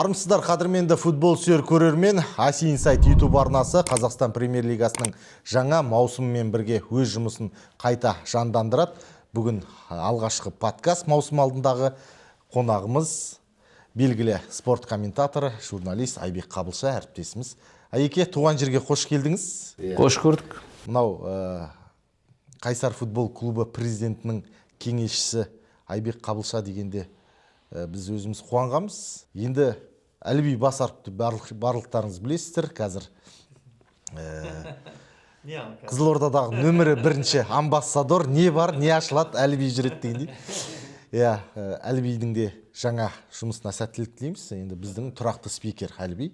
Армысыздар қадірменді футбол сүйер көрермен. Аси Инсайт YouTube арнасы Қазақстан Премьер-лигасының жаңа маусымымен бірге өз жұмысын қайта жандандырады. Бүгін алғашқы подкаст маусым алдындағы қонағымыз белгілі спорт комментаторы, журналист Айбек Қабылша әріптесіміз. Айеке, туған жерге қош келдіңіз. Қош көрдік. Мынау Қайсар футбол клубы президентінің кеңесшісі Айбек Қабылша дегенде біз өзіміз қуанғанбыз. Енді Әліби Басаровты барлықтарыңыз білесіздер. Қазір Қызылордадағы нөмірі бірінші амбассадор, не бар, не ашылады, Әліби жүреді дегендей. Әлібидің де жаңа жұмысына сәттілік тілейміз. Енді біздің тұрақты спикер Әліби.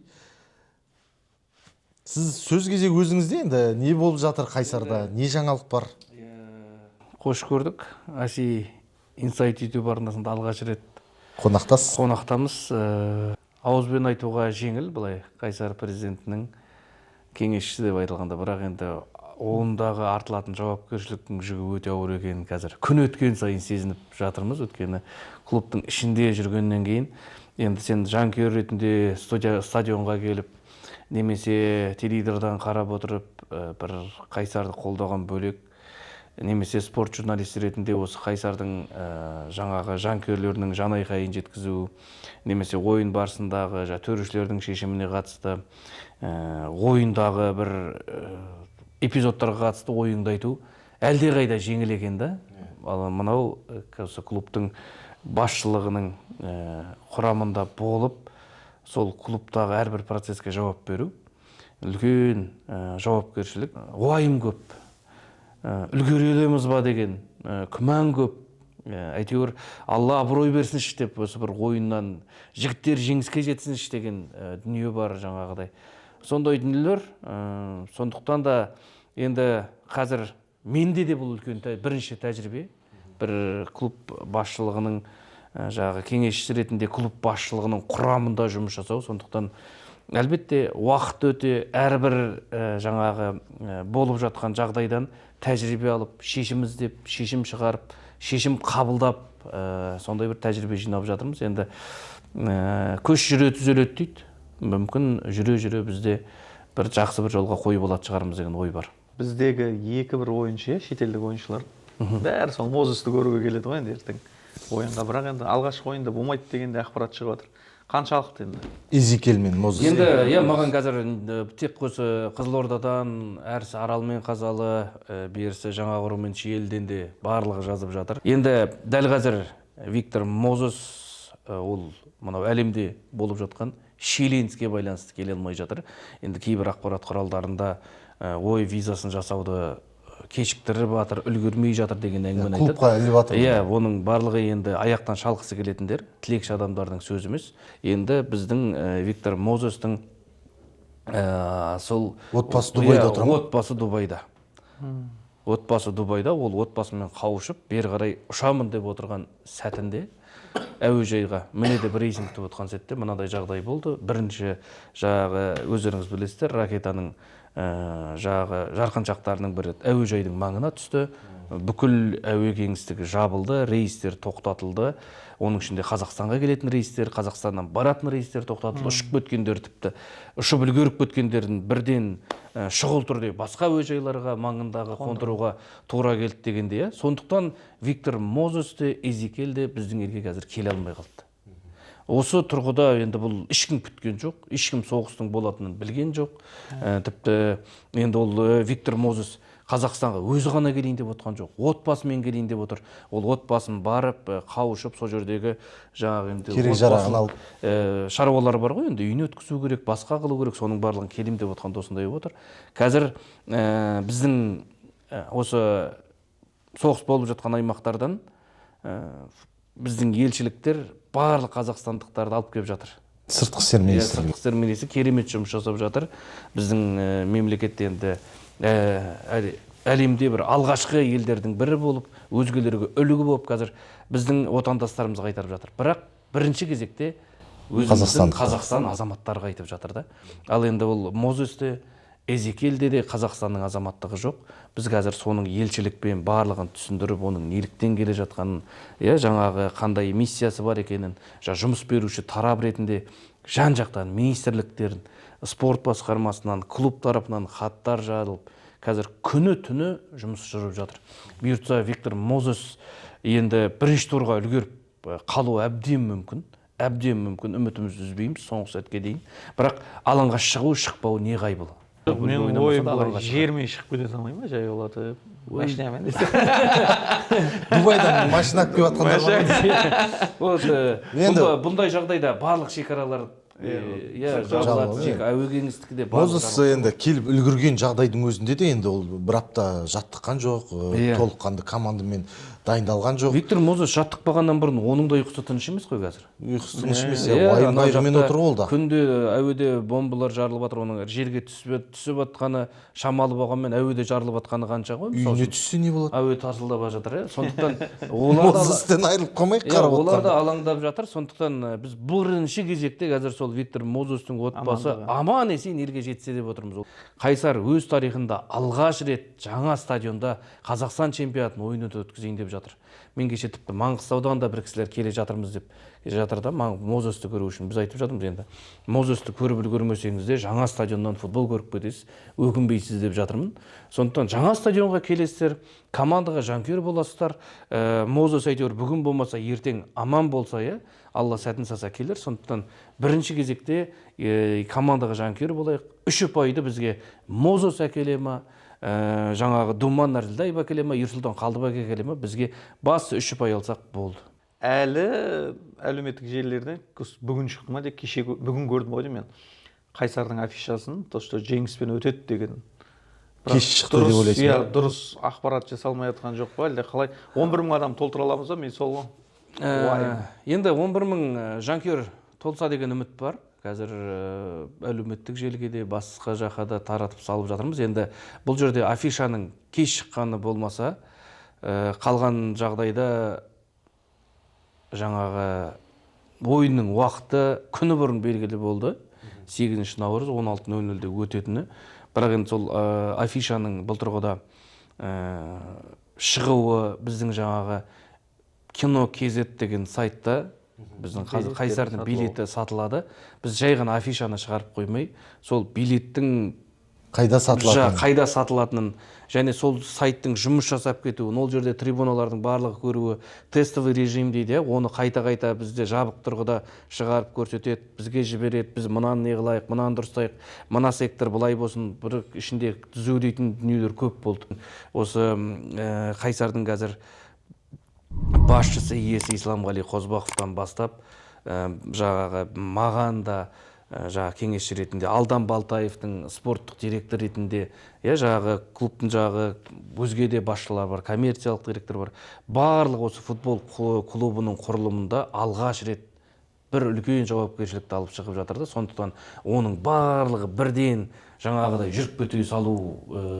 Сіз сөз кезегі өзіңізде, енді не болып жатыр Қайсарда, не жаңалық бар? Қош көрдік. Аси Инсайт YouTube арнасында алғаш рет қонақтамыз. Ауызбен айтуға жеңіл, былай Қайсар президентінің кеңесшісі деп айтылғанда, бірақ енді ондағы артылатын жауапкершіліктің жүгі өте ауыр екенін қазір күн өткен сайын сезініп жатырмыз. Өткені клубтың ішінде жүргеннен кейін енді сен жанкүйер ретінде стадионға келіп, немесе теледидардан қарап отырып, бір Қайсарды қолдаған бөлек, немесе спорт журналисті ретінде осы Қайсардың жаңағы жанкүйерлерінің жанайқайын жеткізу, немесе ойын барысындағы төрешілердің шешіміне қатысты, ойындағы бір эпизодтарға қатысты ойыңды айту әлде қайда жеңіл екен да. Ал мынау клубтың басшылығының құрамында болып, сол клубтағы әрбір процеске жауап беру үлкен жауапкершілік, уайым көп. Үлгереміз ба деген күмән көп. Әйтеуір Алла абырой берсінші деп, осы бір ойыннан жігіттер жеңіске жетсінші деген дүние бар жаңағыдай. Сондай дүниелер, сондықтан да енді қазір менде де бұл үлкен бірінші тәжірибе. Бір клуб басшылығының жаңағы кеңесшісі ретінде клуб басшылығының құрамында жұмыс жасау. Сондықтан әлбетте уақыт өте әрбір жаңағы болып жатқан жағдайдан тәжірибе алып, шешім іздеп, шешім шығарып, шешім қабылдап, сондай бір тәжірибе жинап жатырмыз. Енді көш жүре түзеледі дейді. Мүмкін жүре бізде бір жақсы бір жолға қойып алатын шығармыз деген ой бар. Біздегі екі бір ойыншы, шетелдік ойыншылар бәрі сол Мозесті көруге келеді ғой енді ертең ойынға, бірақ енді алғашқы ойында болмайды дегенде ақпарат шығып жатыр. Қаншалықты енді? Эзекел мен Мозес. Енді маған қазір тек осы Қызылордадан, әрісі Арал мен Қазалы, берісі Жаңақорған мен Шиеліден де барлығы жазып жатыр. Енді дәл қазір Виктор Мозес ол мынау әлемде болып жатқан шиеленіске байланысты келе алмай жатыр. Енді кейбір ақпарат құралдарында ой визасын жасауды кешіктіріп жатыр, үлгермей жатыр деген әңгімені айтады. Клубқа іліп жатыр. Оның барлығы енді аяқтан шалқысы келетіндер, тілекші адамдардың сөзі емес. Енді біздің Виктор Мозестің сол отбасы Дубайда отыр ма? Отбасы Дубайда. Отбасы Дубайда, ол отбасымен қауышып, бері қарай ұшамын деп отырған сәтінде әуежайға мінеді бір рейсін күтіп отқан сәтте мынадай жағдай болды. Бірінші жағы өздеріңіз білесіздер, ракетаның жағы жарқаншақтарының бірі әуежайдың маңына түсті. Бүкіл әуе кеңістігі жабылды, рейстер тоқтатылды. Оның ішінде Қазақстанға келетін рейстер, Қазақстаннан баратын рейстер тоқтатылды. Ұшып кеткендер, тіпті ұшып үлгеріп кеткендердің бірден шұғыл түрде басқа әуежайларға маңындағы қондыруға тура келді дегенде. Сондықтан Виктор Мозес те, Эзекел де біздің елге қазір келе алмай қалды. Осы тұрғыда енді бұл ешкім күткен жоқ, ешкім соғыстың болатынын білген жоқ. Тіпті енді ол Виктор Мозес Қазақстанға өзі ғана келейін деп отқан жоқ, отбасымен келейін деп отыр. Ол отбасын барып, қауышып, сол жердегі жаңағы керек-жарағын алып, шаруалар бар ғой, енді үйіне өткізу керек, басқа қылу керек, соның барлығын келейін деп отқан досындай отыр. Қазір біздің осы соғыс болып жатқан аймақтардан біздің елшіліктер барлық қазақстандықтарды алып келіп жатыр. Сыртқы істер министрі. Сыртқы істер министрі керемет жұмыс жасап жатыр. Біздің мемлекетте енді әлемде бір алғашқы елдердің бірі болып, өзгелерге үлгі болып қазір біздің отандастарымызға айтарып жатыр. Бірақ бірінші кезекте өзіміздің Қазақстан азаматтарға айтып жатыр да. Ал енді ол Мозесте, Эзекелде де Қазақстанның азаматтығы жоқ. Біз қазір соның елшілікпен барлығын түсіндіріп, оның неліктен келе жатқанын, жаңағы қандай миссиясы бар екенін, жұмыс беруші тарап ретінде жан жақтан министрліктерін, спорт басқармасынан, клуб тарапынан хаттар жазылып, қазір күні түні жұмыс жүріп жатыр. Бұйыртса Виктор Мозес енді бірінші турға үлгеріп қалу әбден мүмкін, үмітімізді үзбейміз соңғы сәтке дейін. Бірақ алаңға шығу, шықпау не ғайбыл. Менің ойым былай жермен шығып кете салмай ма, жай оларды машинамен десе. Дубайдан машина алып келіп жатқандар. Бұндай жағдайда барлық шекаралар жабылады. Әуе кеңістігі де Мозес енді келіп үлгерген жағдайдың өзінде де енді ол бір апта жаттыққан жоқ, толыққанды командамен дайындалған жоқ. Виктор Мозес жаттықпағаннан бұрын оның да ұйқысы тыныш емес қой қазір. Ұйқысы тыныш емес, уайым-уайыммен отыр ол да. Күнде әуеде бомбалар жарылып жатыр, оның жерге түсіп жатқаны, шамалы болғанмен әуеде жарылып жатқаны қанша ғой? Үйіне түссе не болады? Әуе тарсылдап жатыр, сондықтан Мозестен айырылып қалмай қарап отқан. Олар да алаңдап жатыр, сондықтан біз бірінші кезекте қазір сол Виктор Мозестің отбасы аман есен елге жетсе деп отырмыз. Қайсар өз тарихында алғаш рет жаңа стадионда Қазақстан чемпионатын ойын өткізейін деп жатыр. Мен кеше тіпті Маңғыстаудан да бір кісілер келе жатырмыз деп жатыр да, Мозесті көру үшін біз айтып жатырмыз енді. Мозесті көріп үлгермесеңіз де жаңа стадионнан футбол көріп кетесіз, өкінбейсіз деп жатырмын. Сондықтан жаңа стадионға келесіздер, командаға жанкүйер боласыздар. Мозес әйтеуір бүгін болмаса ертең аман болса, Алла сәтін саса келер. Сондықтан бірінші кезекте командаға жанкүйер болайық. 3 ұпайды бізге Мозес әкеле ма, жаңағы Думан Нарзілдаев әкеле ма, Ерсұлтан Қалдыбек әкеле ма, бізге басты 3 ұпай алсақ болды. Әлі әлеуметтік желілерден бүгін шықты ма деп бүгін көрдім ғой мен. Қайсардың афишасын, то что жеңіспен өтеді деген. Кеш шықты деп ойлайсың ба? Дұрыс ақпарат жасалмай жатқан жоқ па, әлде қалай? 11 мың адам толтыра аламыз ба, мен сол енді 11 мың жанкүйер толса деген үміт бар. Қазір әлеуметтік желіге де басқа жаққа да таратып салып жатырмыз. Енді бұл жерде афишаның кеш шыққаны болмаса, қалған жағдайда жаңағы ойынның уақыты күні бұрын белгілі болды. 8 наурыз 16:00-де өтетіні. Бірақ енді сол афишаның бұл тұрғыда шығуы біздің жаңағы кино KZ деген сайтта біздің Қайсардың билеті сатылады. Біз жай ғана афишаны шығарып қоймай, сол билеттің қайда сатылатынын және сол сайттың жұмыс жасап кетуін, ол жерде трибуналардың барлығы көруі тестовый режим дейді, оны қайта-қайта бізде жабық тұрғыда шығарып көрсетеді, бізге жібереді, біз мынаны не қылайық, мынаны дұрыстайық, мына сектор былай болсын, бір ішінде түзу дейтін дүниелер көп болды. Осы Қайсардың қазір басшысы иесі Исламғали Қозбақовтан бастап, жаңағы маған да жаңағы кеңесші ретінде, Алдан Балтаевтың спорттық директор ретінде, жаңағы клубтың өзге де басшылар бар, коммерциялық директор бар. Барлық осы футбол клубының құрылымында алғаш рет бір үлкен жауапкершілікті алып шығып жатыр да. Сондықтан оның барлығы бірден жаңағыдай жүріп кете салу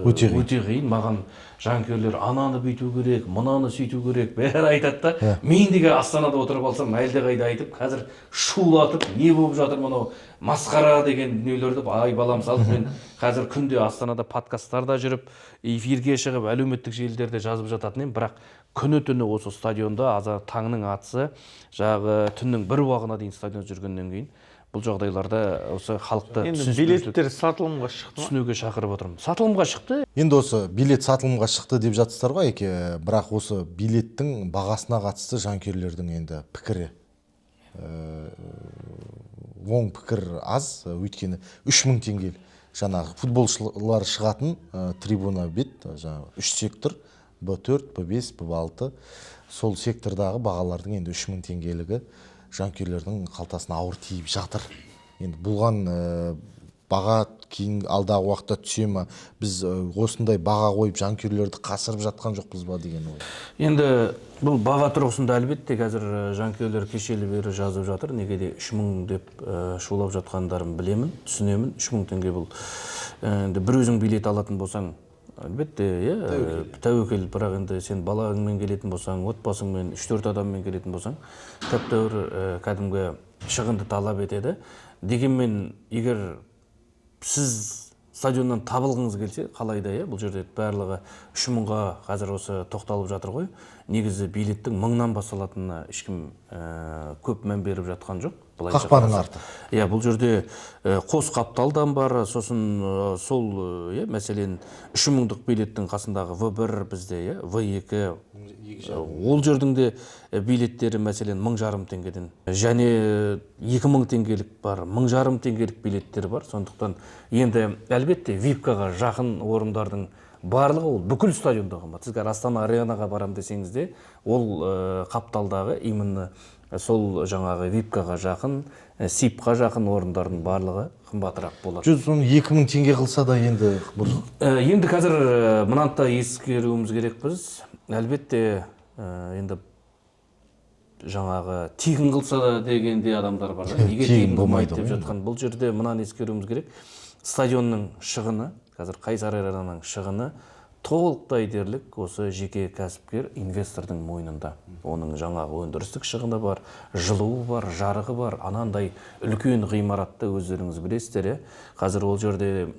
өте қиын. Маған жанкүйерлер ананы бүйту керек, мынаны сөйту керек, бәрі айтады да. Мен де Астанада отырып алсам, әлдеқайда айтып, қазір шулатып, не болып жатыр мынау масқара деген дүниелерді ай балам салып, мен қазір күнде Астанада подкасттарда жүріп, эфирге шығып, әлеуметтік желілерде жазып жататын едім. Бірақ күні түні осы стадионда таңның атысы, жағы түннің 1 уағына дейін стадион жүргеннен кейін бұл жағдайларда осы халықты билеттер сатылымға шықты ма? Түсінуге шақырып отырмын. Сатылымға шықты. Енді осы билет сатылымға шықты деп жатсыздар ғой, бірақ осы билеттің бағасына қатысты жанкүйерлердің енді пікірі оң пікір аз, өйткені 3000 теңге жаңағы футболшылар шығатын трибуна бет, жаңағы 3 сектор, Б4, Б5, Б6, сол сектордағы бағалардың енді 3000 теңгелігі жанкүйерлердің қалтасына ауыр тиіп жатыр. Енді бұлған баға кейін алдағы уақытта түсе ме, біз осындай баға қойып жанкүйерлерді қасырып жатқан жоқпыз ба деген ой. Енді бұл баға тұрғысында әлбетте қазір жанкүйерлер кешелі бері жазып жатыр. Неге де 3000 деп шулап жатқандарын білемін, түсінемін. 3000 теңге бұл. Енді бір өзің билет алатын болсаң, әлбетте, тәуекел, бірақ енді сен балаңмен келетін болсаң, отбасыңмен, 3-4 адаммен келетін болсаң, тәп-тәуір кәдімгі шығынды талап етеді. Дегенмен, егер сіз стадионнан табылғыңыз келсе, қалайда, бұл жерде барлығы 3000-ға қазір осы тоқталып жатыр ғой. Негізі билеттің 1000-нан басталатынына ешкім көп мән беріп жатқан жоқ. Қақпаның арты. Иә, бұл жерде қос қапталдан бар, сосын сол, мәселен 3000-дық билеттің қасындағы В1 бізде, В2, ол жердің де билеттері мәселен 1500 теңгеден. Және 2000 теңгелік бар, 1500 теңгелік билеттер бар. Сондықтан енді әлбетте VIP-ға жақын орындардың барлығы ол бүкіл стадионда қымбат. Сіз Астана Аренаға барам десеңіз де, ол қапталдағы именно сол жаңағы VIP-ға жақын, SIP-ға жақын орындардың барлығы қымбатырақ болады. 2000 теңге қылса да енді Енді қазір мынанта ескеруіміз керек біз. Әлбетте енді жаңағы тегін қылса да дегенде адамдар бар. Неге тегін болмайды деп жатқан. Бұл жерде мынаны ескеруіміз керек. Стадионның шығыны, қазір Қайсар Аренаның шығыны толықтай дерлік осы жеке кәсіпкер инвестордың мойнында. Оның жаңағы өндірістік шығыны бар, жылуы бар, жарығы бар, анандай үлкен ғимаратты өздеріңіз білесіздер. Қазір ол жерде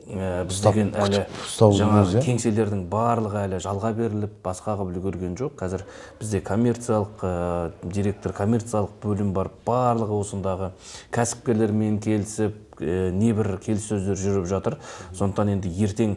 біздеген әлі жаңағы кеңселердің барлығы әлі жалға беріліп, басқа қылып үлгерген жоқ. Қазір бізде коммерциялық директор, коммерциялық бөлім бар, барлығы осындағы кәсіпкерлермен келісіп, небір келіссөздер жүріп жатыр. Сондықтан енді ертең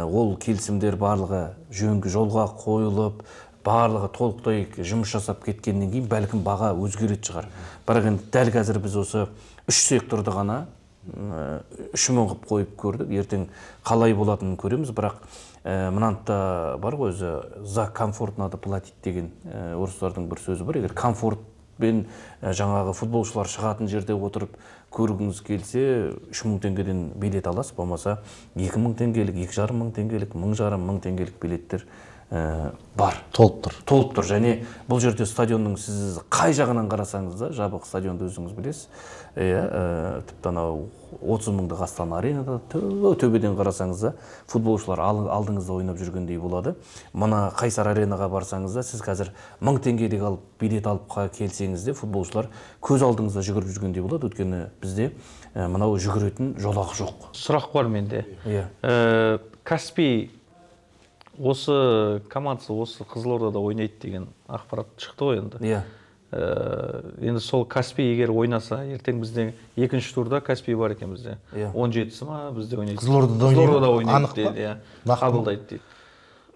ол келісімдер барлығы жолға қойылып, барлығы толықтай жұмыс жасап кеткеннен кейін бәлкім баға өзгеретін шығар. Бірақ енді дәл қазір біз осы 3 секторды ғана 3000 қып қойып көрдік. Ертең қалай болатынын көреміз, бірақ мынанта бар ғой, өзі за комфорт надо платить деген орыстардың бір сөзі бар. Егер комфортпен жаңағы футболшылар шығатын жерде отырып көргіңіз келсе, 3000 теңгеден билет аласыз, болмаса 2000 теңгелік, 2500 теңгелік, 1500 теңгелік билеттер бар. Толып тұр. Және бұл жерде стадионның сіз қай жағынан қарасаңыз да, жабық стадионды өзіңіз білесіз. Тіпті анау 30 мыңдық Астана Аренада төбеден қарасаңыз да, футболшылар алдыңызда ойнап жүргендей болады. Мына Қайсар Аренаға барсаңыз да, сіз қазір 1000 теңгелік алып, билет алып келсеңіз де, футболшылар көз алдыңызда жүгіріп жүргендей болады. Өйткені бізде мынау жүгіретін жолақ жоқ. Сұрақ бар менде. Каспий осы командасы осы Қызылордада ойнайды деген ақпарат шықты ғой енді. Енді сол Каспий егер ойнаса, ертең бізде екінші турда Каспий бар екен бізде. 17-сі ма бізде ойнайды. Қызылордада ойнайды дейді, қабылдайды дейді.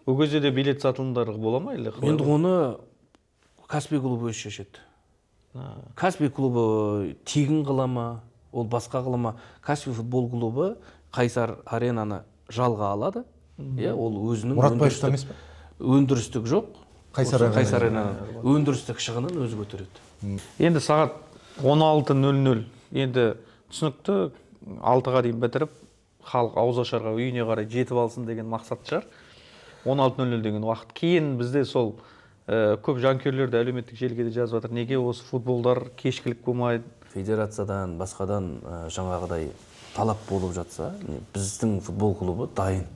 Ол кезде де билет сатылымдары бола ма? Енді оны Каспий клубы өз шешеді. Каспий клубы тегін қыла ма, ол басқа қыла ма? Каспий футбол клубы Қайсар Аренаны жалға алады. Ол өзінің өндірістік жоқ. Қайсар Аренаның өндірістік шығынын өзі көтереді. Енді сағат 16:00, енді түсінікті 6-ға дейін бітіріп, халық ауызашарға үйіне қарай жетіп алсын деген мақсат шығар. 16:00 деген уақыт. Кейін бізде сол көп жанкүйерлерді әлеуметтік желіге де жазып жатыр. Неге осы футболдар кешкілік болмайды? Федерациядан, басқадан жаңағыдай талап болып жатса, біздің футбол клубы дайын.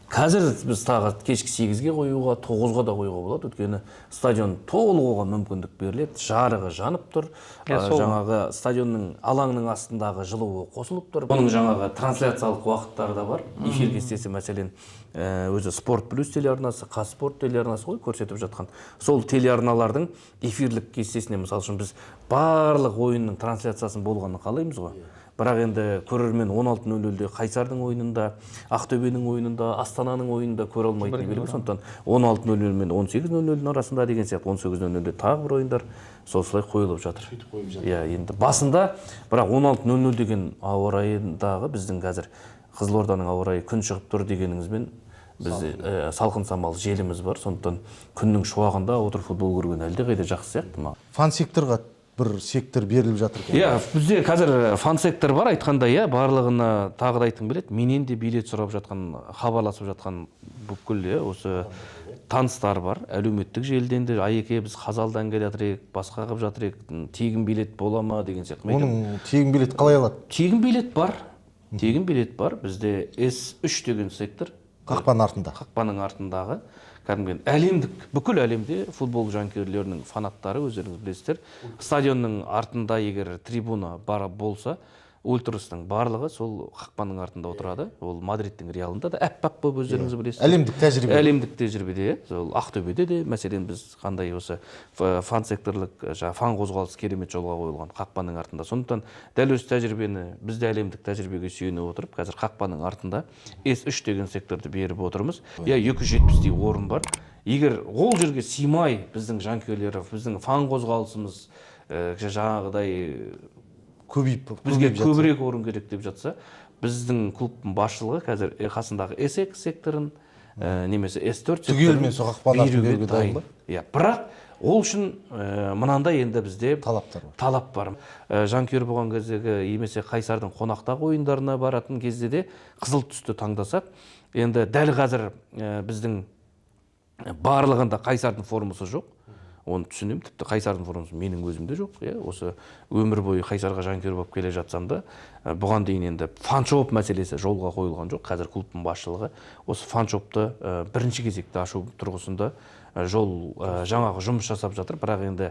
Қазір біз тағы кешкі 8-ге қоюға, 9-ға да қоюға болады. Өйткені стадион толығуға мүмкіндік беріледі. Жарығы жанып тұр. Жаңағы стадионның алаңның астындағы жылуы қосылып тұр. Оның жаңағы трансляциялық уақыттары да бар. Эфир кестесі мәселен өзі Спорт Плюс телеарнасы, Қазспорт телеарнасы ғой көрсетіп жатқан. Сол телеарналардың эфирлік кестесіне мысалы үшін біз барлық ойынның трансляциясын болғанын қалаймыз ғой. Бірақ енді көрермен 16:00-де Қайсардың ойынында, Ақтөбенің ойынында, Астананың ойынында көре алмайтыны белгілі. Сондықтан 16:00 мен 18:00 арасында деген сияқты 18:00-де тағы бір ойындар солай қойылып жатыр. Енді басында, бірақ 16:00 деген ауа райындағы біздің қазір Қызылорданың ауа райы күн шығып тұр дегеніңізбен біз салқын самал желіміз бар. Сондықтан күннің шуағында отырып футбол көрген әлдеқайда жақсы сияқты. Фан секторға бір сектор беріліп жатыр екен. Бізде қазір фан сектор бар, айтқандай, барлығына тағы да айтқым келеді. Менен де билет сұрап жатқан, хабарласып жатқан бүкіл осы таныстар бар. Әлеуметтік желіден де айеке біз Қазалдан келе жатырық, басқа қылып жатырық, тегін билет бола ма деген сияқты. Оның тегін билет қалай алады? Тегін билет бар. Тегін билет бар. Бізде S3 деген сектор. Қақпаның артындағы. Әлемдік, бүкіл әлемде футбол жанкүйерлерінің фанаттары, өздеріңіз білесіздер, стадионның артында егер трибуна бар болса, ультрастың барлығы сол қақпаның артында отырады. Ол Мадридтің Реалында да әппақ болып өздеріңіз білесіз. Әлемдік тәжірибе. Әлемдік тәжірибеде, сол Ақтөбеде де, мәселен біз қандай осы фан секторлық, фан қозғалыс керемет жолға қойылған қақпаның артында. Сондықтан дәл осы тәжірибені біз де әлемдік тәжірибеге сүйене отырып, қазір қақпаның артында S3 деген секторды беріп отырмыз. 270-дей орын бар. Егер ол жерге сыймай біздің жанкүйерлер, біздің фан қозғалысымыз жаңағыдай бізге көбірек орын керек деп жатса, біздің клубтың басшылығы қазір қасындағы S2 секторын немесе S4 түгелмен сол қақпаны беруге дайын ба? Бірақ ол үшін мынандай енді бізде талап бар. Жанкүйер болған кездегі немесе Қайсардың қонақтағы ойындарына баратын кезде де қызыл түсті таңдасақ, енді дәл қазір біздің барлығында Қайсардың формасы жоқ. Оны түсінем, тіпті Қайсардың формасы менің өзімде жоқ. Осы өмір бойы Қайсарға жанкүйер болып келе жатсам да, бұған дейін енді фаншоп мәселесі жолға қойылған жоқ. Қазір клубтың басшылығы осы фаншопты бірінші кезекте ашу тұрғысында жаңағы жұмыс жасап жатыр. Бірақ енді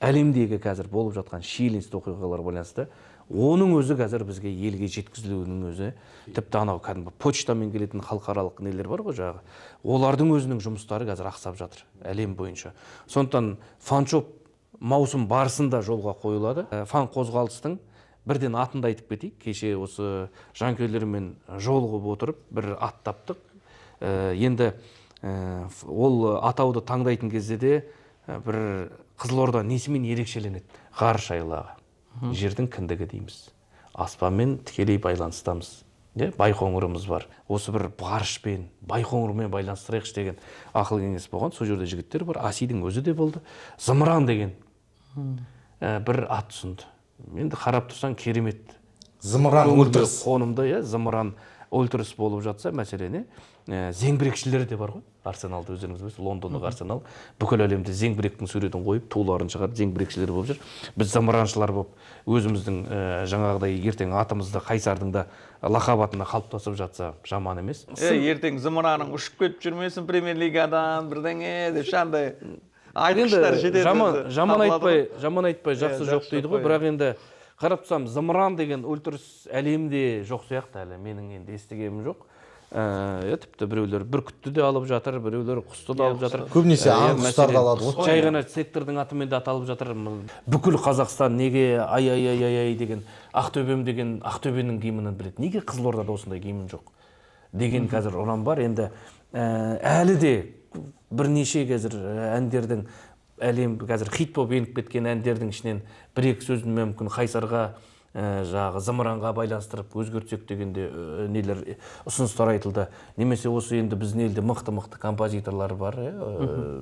әлемдегі қазір болып жатқан шиеленісті оқиғалар байланысты оның өзі қазір бізге елге жеткізілуінің өзі, тіпті анау кәдімгі почтамен келетін халықаралық нелер бар ғой жағы. Олардың өзінің жұмыстары қазір ақсап жатыр әлем бойынша. Сондықтан фаншоп маусым барысында жолға қойылады. Фан қозғалыстың бірден атында айтып кетейік. Кеше осы жанкүйерлермен жолығып отырып бір ат таптық. Енді ол атауды таңдайтын кезде де бір Қызылорда несімен ерекшеленеді? Ғарыш айлағы. Жердің кіндігі дейміз. Аспанмен тікелей байланыстамыз. Байқоңырымыз бар. Осы бір ғарышпен, Байқоңырмен байланыстырайықшы деген ақыл кеңес болған. Сол жерде жігіттер бар. Асидің өзі де болды. Зымыран деген бір ат ұсынды. Енді қарап тұрсаң керемет. Зымыран ультрас. Қонымда, зымыран ультрас болып жатса, мәселені зеңбірекшілері де бар ғой. Арсеналды өздеріңіз білесіз, Лондондық Арсенал бүкіл әлемде зеңбіректің суретін қойып, туларын шығарып, зеңбірекшілер болып жүр. Біз зымыраншылар болып, өзіміздің жаңағыдай ертең атымызды Қайсардың да лақап атына қалыптасып жатса жаман емес. Ертең зымыраның ұшып кетіп жүрмесін премьер-лигадан бірдеңе деп шандай айтқыштар жетеді. Жаман айтпай жақсы жоқ дейді ғой, бірақ енді қарап тұрсам, зымыран деген ультрас әлемде жоқ сияқты әлі, менің енді естігенім жоқ. Тіпті біреулер бүркітті де алып жатыр, біреулер құсты да алып жатыр. Көбінесе аң құстарды алады ғой. Жай ғана сектордың атымен де аталып жатыр. Бүкіл Қазақстан неге ай деген Ақтөбем деген Ақтөбенің гимнін біледі. Неге Қызылордада осындай гимн жоқ деген қазір ұран бар. Енді әлі де бірнеше қазір әндердің әлем қазір хит болып еніп кеткен әндердің ішінен бір-екі сөзін мүмкін Қайсарға жағы зымыранға байланыстырып өзгертсек дегенде нелер ұсыныстар айтылды. Немесе осы енді біздің елде мықты композиторлар бар,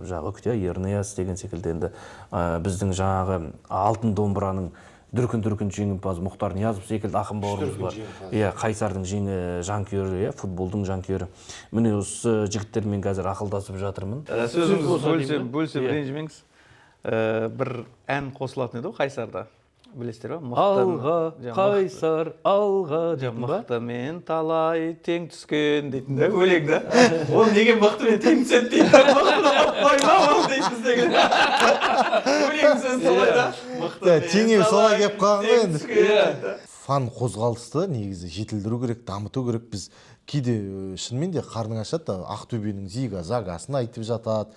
жағы Үктия Ернияз деген секілді енді біздің жаңағы алтын домбыраның дүркін жеңімпазы Мұхтар Ниязов секілді ақын бауырымыз бар. Қайсардың жанкүйері, футболдың жанкүйері. Міне осы жігіттермен қазір ақылдасып жатырмын. Сөзіңізді бөлсем ренжімеңіз. Бір ән қосылатын еді ғой Қайсарда. Білесіздер ба? Алға, Қайсар, алға дейтін ба? Мықтымен талай тең түскен дейтін да, өлең да. Ол неге мықтымен тең түседі дейді да, мықтыны қойма ол дейді біздегі. Өлең сөз солай да. Теңеу солай кеп қалған ғой енді. Фан қозғалысты негізі жетілдіру керек, дамыту керек. Біз кейде шынымен де қарның ашады, Ақтөбенің зига-загасын айтып жатады,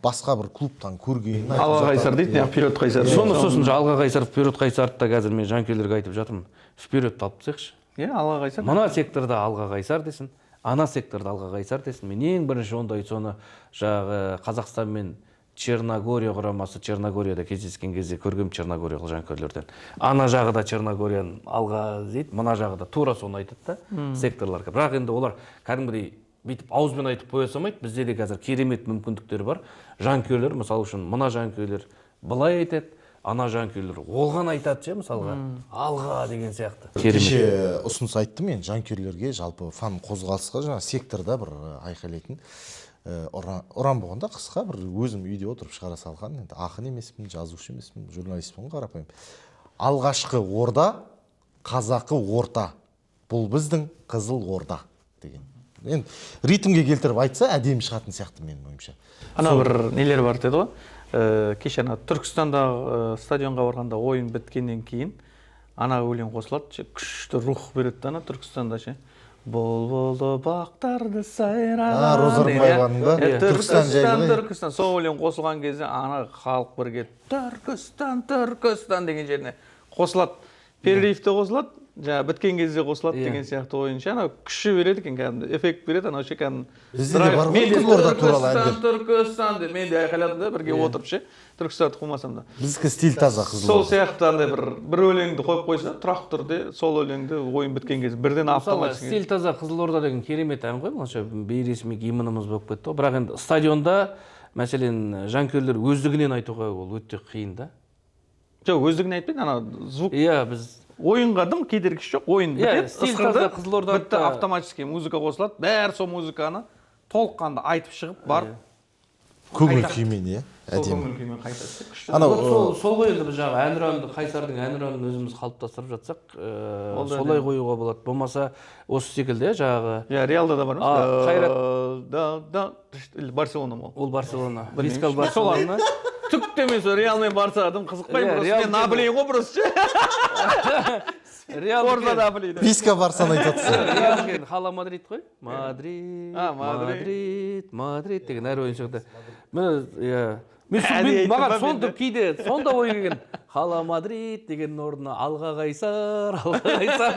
басқа бір клубтан көрген. Алға Қайсар дейді, вперед Қайсар. Сосын Алға Қайсар, вперед Қайсарды да қазір мен жанкүйерлерге айтып жатырмын. Впередті алып тастайықшы. Алға Қайсар. Мына секторда Алға Қайсар десін, ана секторда Алға Қайсар десін. Мен ең бірінші ондай соны Қазақстан мен Черногория құрамасы Черногорияда кездескен кезде көргем Черногориялық жанкүйерлерден. Ана жағы да Черногорияны алға дейді, мына жағы да тура соны айтады да секторлар. Бірақ енді олар кәдімгідей бүйтіп ауызбен айтып қоя салмайды. Бізде де қазір керемет мүмкіндіктер бар. Жанкүйерлер, мысалы үшін мына жанкүйерлер былай айтады, ана жанкүйерлер оған айтады ше, мысалға алға деген сияқты. Кеше ұсыныс айттым мен жанкүйерлерге, жалпы фан қозғалысқа жаңа секторда бір айқайлайтын ұран болғанда қысқа бір өзім үйде отырып шығара салған. Енді ақын емеспін, жазушы емеспін, журналистпін, қарапайым. Алғашқы орда, қазақы орта, бұл біздің қызыл орда деген. Енді ритмге келтіріп айтса әдемі шығатын сияқты менің ойымша. Ана бір нелер бар деді ғой. Кеше Түркістанда стадионға барғанда ойын біткеннен кейін ана өлең қосылады ше, күшті рух береді да ана Түркістанда ше. Бол бақтарды сайраған. Роза Рымбаеваның ба? Түркістан жайлы. Түркістан сол өлең қосылған кезде ана халық бірге Түркістан деген жеріне қосылады. Перерывте қосылады, жаңа біткен кезде қосылады деген сияқты ойынша ана күші береді екен, кәдімгі эффект береді, анау ше кәдімгі. Бізде де бар ғой Қызылорда туралы әндер. Түркістан деп мен де айқайладым да, бірге отырып ше, Түркістанды қумасам да. Біздікі стиль таза Сол Қызылорда. сияқты андай бір өлеңді қойып қойса, тұрақты түрде сол өлеңді ойын біткен кезде бірден автоматик. Стиль таза Қызылорда деген керемет ән ғой, мынанша бейресми гимніміз болып кетті ғой. Бірақ енді стадионда, мәселен, жанкүйерлер өздігінен айтуға ол өте қиын да. Жоқ, өздігінен айтпайды, ана звук. Иә, біз Ойынға дым кедергісі жоқ, ойын бітеді, стиль таза Қызылорда бітті, автоматически музыка қосылады, бәрі сол музыканы толыққанды айтып шығып барып Көңіл күймен, иә, сол әдемі. көңіл күймен қайтады. Күшті. Анау сол ғой енді біз жаңағы әнұранды, Қайсардың әнұранын өзіміз қалыптастырып жатсақ, солай қоюға болады. Болмаса осы секілді жаңағы Иә, Реалда да бар ма? Қайрат Барселона ма? ол Барселона. Білмеймін. Вискал Барселона. Түк демес, Реал мен Барса адам қызықпаймын, просто Реал мен наблейін ғой просто. Орда наблейді. Писка барсан айтатсың. Реал деген Хала Мадрид қой. Мадрид деген әр ойын шығды. Маған сонда кейде сонда ой келген. Хала Мадрид деген орнына Алға Қайсар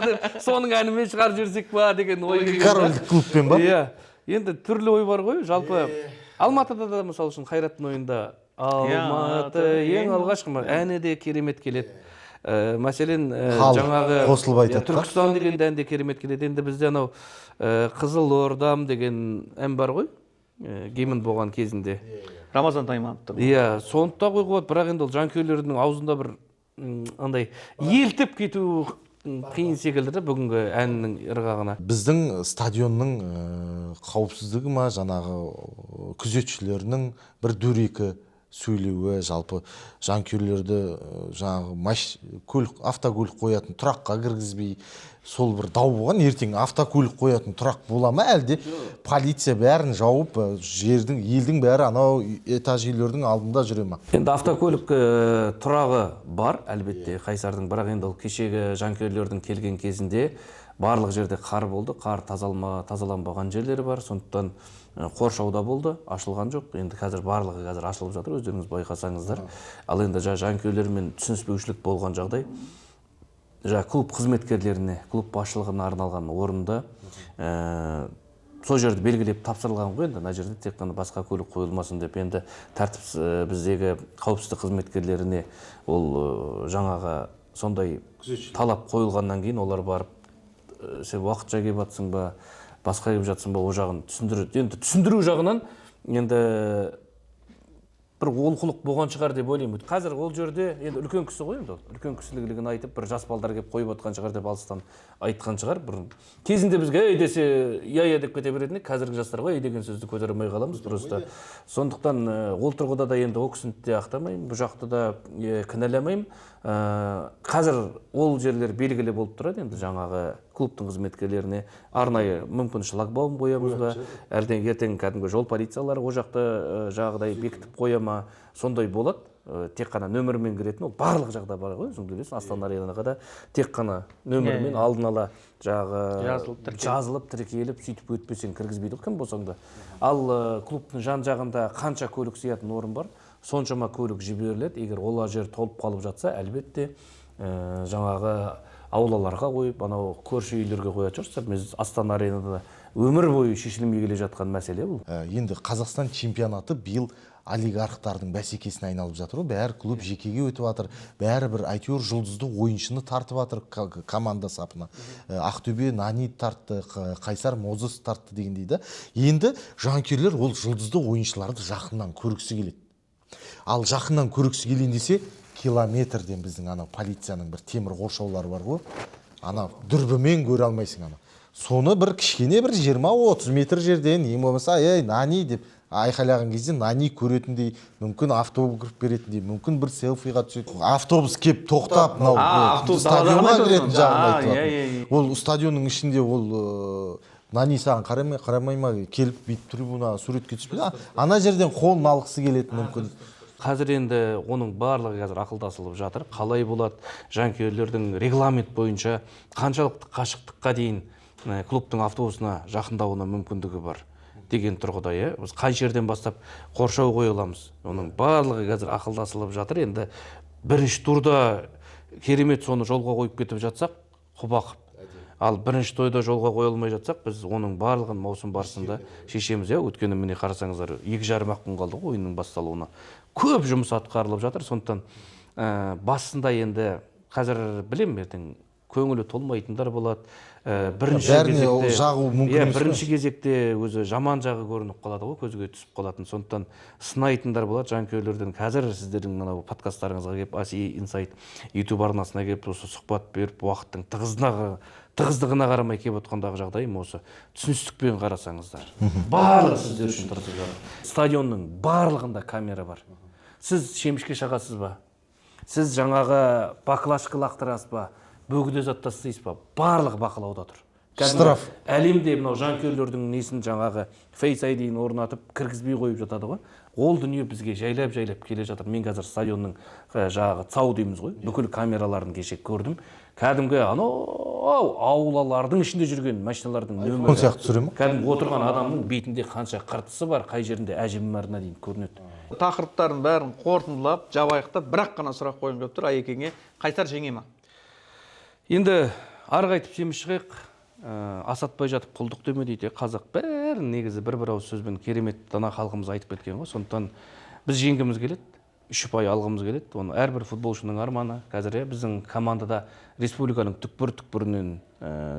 деп соның әнімен шығарып жіберсек па деген ой келген. Корольдік клубпен ба? Иә. Енді түрлі ой бар ғой. Жалпы Алматыда да мысалы үшін Қайраттың ойында Алматы ең алғашқы әні де керемет келеді. Мәселен, жаңағы қосылып айтады. Түркістан деген ән де керемет келеді. Енді бізде анау Қызылордам деген ән бар ғой, гимн болған кезінде. Рамазан Таймановтың. Иә, сондықта қойға болады, бірақ енді ол жанкүйерлердің аузында бір андай елтіп кету қиын секілді бүгінгі әннің ырғағына. Біздің стадионның қауіпсіздігі ма, жаңағы күзетшілерінің бір дөрекі сөйлеуі, жалпы жанкүйерлерді жаңағы автокөлік қоятын тұраққа кіргізбей, сол бір дау болған. Ертең автокөлік қоятын тұрақ бола ма, әлде полиция бәрін жауып, елдің бәрі анау этаж үйлердің алдында жүре ма? Енді автокөлік тұрағы бар, әлбетте Қайсардың, бірақ енді ол кешегі жанкүйерлердің келген кезінде барлық жерде қар болды, қар тазаланбаған жерлері бар, сондықтан қоршауда болды, ашылған жоқ. Енді барлығы ашылып жатыр, өздеріңіз байқасаңыздар. Ал енді жанкүйерлермен түсініспеушілік болған жағдай, клуб қызметкерлеріне, клуб басшылығына арналған орында сол жерді белгілеп тапсырылған ғой. Енді мына жерде тек қана басқа көлік қойылмасын деп, енді тәртіп біздегі қауіпсіздік қызметкерлеріне ол жаңағы сондай талап қойылғаннан кейін олар барып сен уақытша келіп жатсың ба, басқа келіп жатсың ба, о жағын түсіндіреді. Енді түсіндіру жағынан енді бір олқылық болған шығар деп ойлаймын. Қазір ол жерде енді үлкен кісі ғой, енді үлкен кісілігін айтып, бір жас балдар келіп қойып отқан шығар деп алыстан айтқан шығар. Бір кезінде бізге ей десе я деп кете беретін, қазіргі жастарға ей деген сөзді көтере алмай қаламыз просто. Сондықтан ол тұрғыда да енді ол кісіні де ақтамаймын, бұл жақты да кінәламаймын. Қазір ол жерлер белгілі болып тұрады, енді жаңағы клубтың қызметкерлеріне арнайы мүмкін шлагбаум қоямыз ба, ертең кәдімгі жол полициялары о жақты жағдай бекітіп қоя ма, сондай болады. Тек қана нөмірмен кіретін, ол барлық жағда бар ғой, өзің білесің, Астана Аренаға да тек қана нөмірмен алдын ала жазылып, тіркеліп, сөйтіп өтпесең кіргізбейді кім болсаң да. Ал клубтың жан жағында қанша көлік сиятын орын бар, соншама көлік жіберіледі. Егер ол жер толып қалып жатса, әлбетте жаңағы аулаларға қойып, анау көрші үйлерге қоятын шығарсыздар. Біз Астана Аренада өмір бойы шешілмей келе жатқан мәселе бұл. Енді Қазақстан чемпионаты биыл олигархтардың бәсекесіне айналып жатыр ғой. Бәрі клуб жекеге өтіп жатыр. Бәрі бір әйтеуір жұлдызды ойыншыны тартып жатыр команда сапына. Ақтөбе Нани тартты, Қайсар Мозыс тартты дегендей да. Енді жанкүйерлер ол жұлдызды ойыншыларды жақыннан көргісі келеді. Ал жақыннан көргісі келейін десе, километрден біздің анау полицияның бір темір қоршаулары бар ғой. Ана дүрбімен көре алмайсың ана. Соны бір кішкене бір 20-30 метр жерден, ең болмаса, Нани деп айқайлаған кезде Нани көретіндей, мүмкін автобус кіріп беретіндей, мүмкін бір селфиға түседі. Автобус кеп тоқтап, стадионға кіретін жағын айтып. Ол стадионның ішінде ол Нани саған қарамай ма, келіп бүйтіп трибунаға суретке түспейді. Ана жерден қолын алғысы келетін мүмкін. қазір енді оның барлығы қазір ақылдасылып жатыр. Қалай болады, жанкүйерлердің регламент бойынша қаншалықты қашықтыққа дейін клубтың автобусына жақындауына мүмкіндігі бар деген тұрғыда, біз қай жерден бастап қоршау қоя аламыз. Оның барлығы қазір ақылдасылып жатыр. Енді бірінші турда керемет соны жолға қойып кетіп жатсақ, құба-құп. Ал бірінші тойда жолға қоя алмай жатсақ, біз оның барлығын маусым барысында шешеміз. Өткені міне қарасаңыздар, 2,5 күн қалды ойынның басталуына. Көп жұмыс атқарылып жатыр. Сондықтан басында енді қазір білем, ертең көңілі толмайтындар болады. Бірінші кезекте өзі жаман жағы көрініп қалады ғой, көзге түсіп қалатын. Сондықтан сынайтындар болады жанкүйерлерден. Қазір сіздердің мынау подкасттарыңызға келіп, Аси Инсайт YouTube арнасына келіп, осы сұхбат беріп, уақыттың тығыздығына қарамай келіп отқандағы жағдайым осы. Түсіністікпен қарасаңыздар. Барлығы сіздер үшін тыртып жатыр. Стадионның барлығында камера бар. Сіз шемішке шағасыз ба? Сіз жаңағы баклашқа лақтырасыз ба? Бөгде зат тастайсыз ба? Барлық бақылауда тұр. Штраф. Әлемде мынау жанкүйерлердің несін жаңағы Face ID-ін орнатып кіргізбей қойып жатады ғой. Ол дүние бізге жайлап келе жатыр. Мен қазір стадионның жаңағы цау дейміз ғой. Бүкіл камераларын кеше көрдім. Кәдімгі аулалардың ішінде жүрген машиналардың нөмірі. Ол сияқты түсіре ме? Кәдімгі отырған адамның бетінде қанша қыртысы бар, қай жерінде әжімарына дейін көрінеді. Тақырыптарын бәрін қорытындылап, жабайықтап, бірақ қана сұрақ қойып келіп тұр. Айекеңе Қайсар жеңе ма? Енді ары қайтып жеміс шығайық. Асатпай жатып құлдық деме дейді. Қазақ бәрін негізі бір ауыз сөзбен керемет дана халқымыз айтып кеткен ғой. Сондықтан біз жеңгіміз келеді, 3 ұпай алғымыз келеді. Оны әрбір футболшының арманы. Қазір біздің командада республиканың түкпір-түкпірінен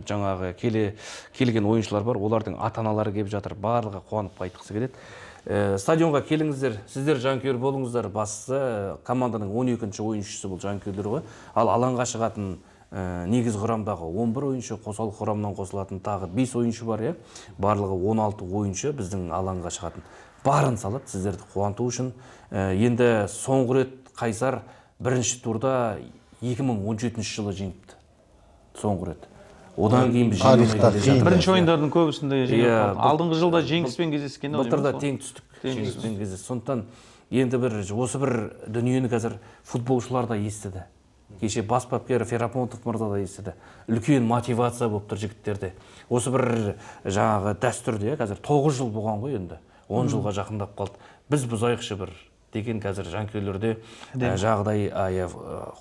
жаңағы келген ойыншылар бар. Олардың ата-аналары келіп жатыр. Барлығы қуанып қайтқысы келеді. Стадионға келіңіздер, сіздер жанкүйер болыңыздар. Бастысы команданың 12-ші ойыншысы бұл жанкүйерлер ғой. Ал алаңға шығатын негіз құрамдағы 11 ойыншы, қосалық құрамнан қосылатын тағы 5 ойыншы бар, барлығы 16 ойыншы біздің алаңға шығатын. Барын салады сіздерді қуанту үшін. Енді соңғы рет Қайсар бірінші турда 2017 жылы жеңіпті. Соңғы рет. Одан кейін біз бірінші ойындардың көбісінде жеңіп, алдыңғы жылда жеңіспен кездескен. Былтырда тең түстік. Жеңіспен кездесті. Сондықтан енді осы бір дүниені қазір футболшылар да естіді. Кеше бас бапкер Ферапонтов мырза да естіді. Үлкен мотивация болып тұр жігіттерде. Осы бір жаңағы дәстүрде қазір 9 жыл болған ғой енді. 10 жылға жақындап қалды. Біз бұзайықшы бір деген қазір жанкүйерлерде жағдай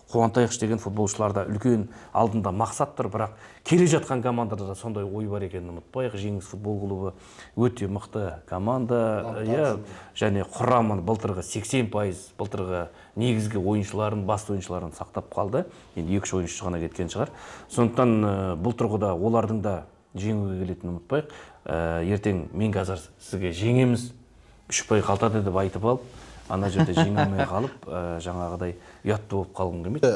қуантайықшы деген футболшыларда үлкен алдында мақсат тұр, бірақ келе жатқан командада да сондай ой бар екенін ұмытпайық. Жеңіс футбол клубы өте мықты команда, және құрамын былтырғы 80% былтырғы негізгі ойыншыларын, басты ойыншыларын сақтап қалды. Енді 2 ойыншы ғана кеткен шығар. Сондықтан бұл тұрғыда олардың да жеңуге келетінін ұмытпайық. Ертең мен қазір сізге жеңеміз, 3 ұпай қалтады деп айтып алып, ана жерде жеңілмей қалып, жаңағыдай ұятты болып қалғым келмейді.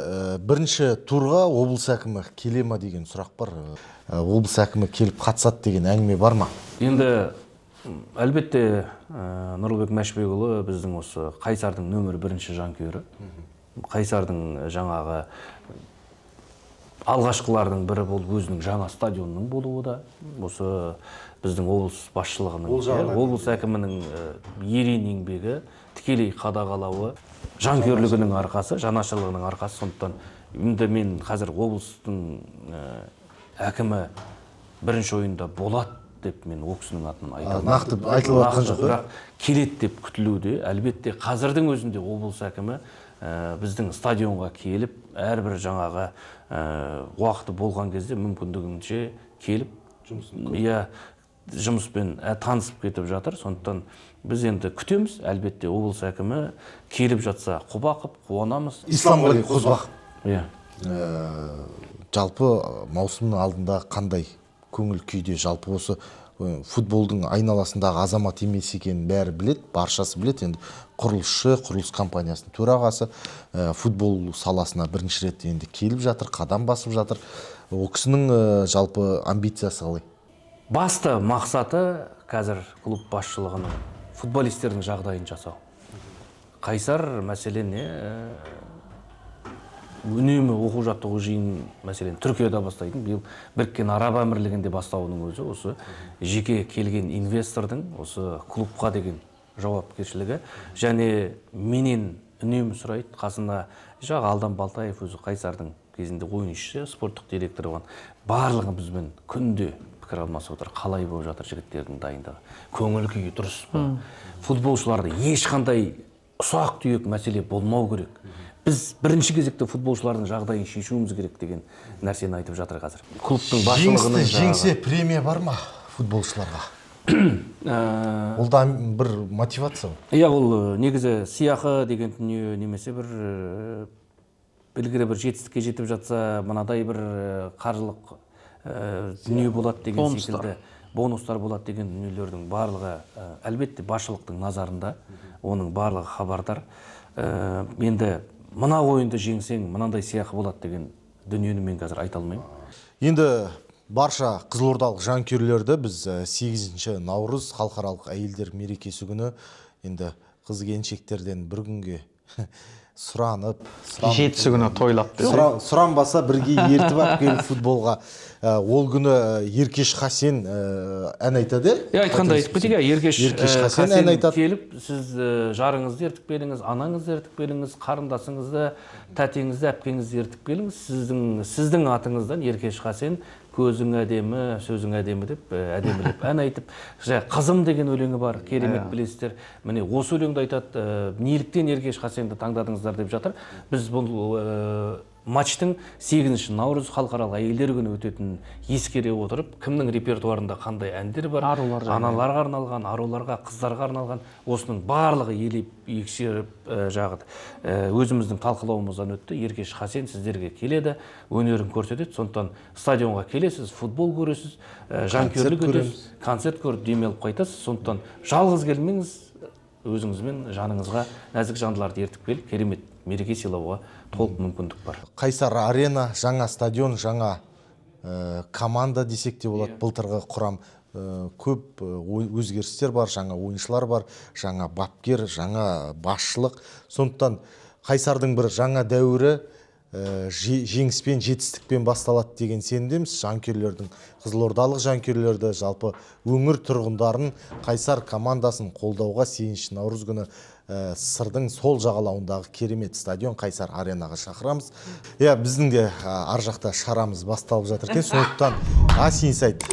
Бірінші турға облыс әкімі келе ма деген сұрақ бар. Облыс әкімі келіп қатысады деген әңгіме бар ма? Енді әлбетте Нұрлыбек Мәшбекұлы біздің осы Қайсардың нөмір 1 жанкүйері. Қайсардың жаңағы алғашқылардың бірі болып өзінің жаңа стадионның болуы да, осы біздің облыс басшылығының, облыс әкімінің ерен еңбегі, тікелей қадағалауы, жанкүйерлігінің арқасы, жанашырлығының арқасы. Сондықтан енді мен қазір облыстың әкімі бірінші ойында болады деп мен ол кісінің атынан айтамын. Нақты айтылып жатқан жоқ, бірақ келеді деп күтілуде. Әлбетте қазірдің өзінде облыс әкімі біздің стадионға келіп, әрбір жаңағы уақыты болған кезде мүмкіндігінше келіп, жұмыспен танысып кетіп жатыр. Сондықтан біз енді күтеміз. Әлбетте облыс әкімі келіп жатса құба-құп қуанамыз. Исламғали Қозбақ. Иә. Жалпы маусымның алдында қандай көңіл күйде, жалпы осы футболдың айналасындағы азамат емес екенін бәрі білет, баршасы білет. Енді құрылысшы, құрылыс компаниясының төрағасы футбол саласына бірінші рет енді келіп жатыр, қадам басып жатыр. Ол кісінің жалпы амбициясы қалай? Басты мақсаты қазір клуб басшылығының футболистердің жағдайын жасау. Қайсар мәселен үнемі оқу жаттығу жиын мәселен Түркияда бастайтын, биыл Біріккен Араб Әмірлігінде бастауының өзі осы жеке келген инвестордың осы клубқа деген жауапкершілігі, және менен үнемі сұрайды, қасына жағы Алдан Балтаев, өзі Қайсардың кезінде ойыншысы, спорттық директор болған, барлығы бізбен күнде пікір алмасып отыр, қалай болып жатыр жігіттердің дайындығы, көңіл күйі дұрыс па, футболшыларды ешқандай ұсақ түйек мәселе болмау керек. Біз бірінші кезекте футболшылардың жағдайын шешуіміз керек деген нәрсені айтып жатыр қазір. Клубтың басшылығының жеңсе премия бар ма футболшыларға? Ол да бір мотивация. Иә, ол негізі сыйақы деген дүние, немесе бір белгілі бір жетістікке жетіп жатса, мынадай бір қаржылық дүние болады деген секілді, бонустар болады деген дүниелердің барлығы әлбетте басшылықтың назарында, оның барлығы хабардар. Енді мына ойынды жеңсең, мынандай сыйақы болады деген дүниені мен қазір айта алмаймын. Енді барша қызылордалық жанкүйерлерді біз 8 наурыз халықаралық әйелдер мерекесі күні енді қыз келіншектерден бір күнге сұранып, 7 күні тойлап сұранбаса бірге ертіп алып келіп футболға. Ол күні Еркеш Хасен ән айтады. Айтқанда айтып кетейік, Еркеш Хасен ән айтады. Келіп, сіз жарыңызды ертіп келіңіз, анаңызды ертіп келіңіз, қарындасыңызды, тәтеңізді, әпкеңізді ертіп келіңіз. Сіздің атыңыздан Еркеш Хасен көзің әдемі, сөзің әдемі деп әдемілеп ән айтып, қызым деген өлеңі бар, керемет білесіздер. Міне осы өлеңді айтады, неліктен Еркеш Хасенді таңдадыңыздар деп жатыр. Біз бұл матчтың 8 наурыз халықаралық әйелдер күні өтетінін ескере отырып, кімнің репертуарында қандай әндер бар, аналарға арналған, аруларға, қыздарға арналған, осының барлығы елеп ексеріп жағыды. Өзіміздің талқылауымыздан өтті. Еркеш Хасен сіздерге келеді, өнерін көрсетеді. Сондықтан стадионға келесіз, футбол көресіз, жанкүйерлік өтесіз, концерт көріп демеліп қайтасыз. Сондықтан жалғыз келмеңіз, өзіңізбен жаныңызға нәзік жандыларды ертіп келіп, керемет мереке сыйлауға толық мүмкіндік бар. Қайсар арена, жаңа стадион, жаңа команда десек те болады. Былтырғы құрам көп өзгерістер бар, жаңа ойыншылар бар, жаңа бапкер, жаңа басшылық. Сондықтан Қайсардың бір жаңа дәуірі жеңіспен, жетістікпен басталады деген сенімдеміз. Жанкүйерлердің, қызылордалық жанкүйерлерді, жалпы өңір тұрғындарын Қайсар командасын қолдауға 8 наурыз күні Сырдың сол жағалауындағы керемет стадион Қайсар аренаға шақырамыз. Біздің де ар жақта шарамыз басталып жатыр екен. Сондықтан Аси Инсайт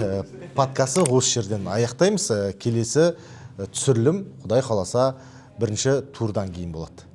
подкасты осы жерден аяқтаймыз. Келесі түсірілім, Құдай қаласа, бірінші турдан кейін болады.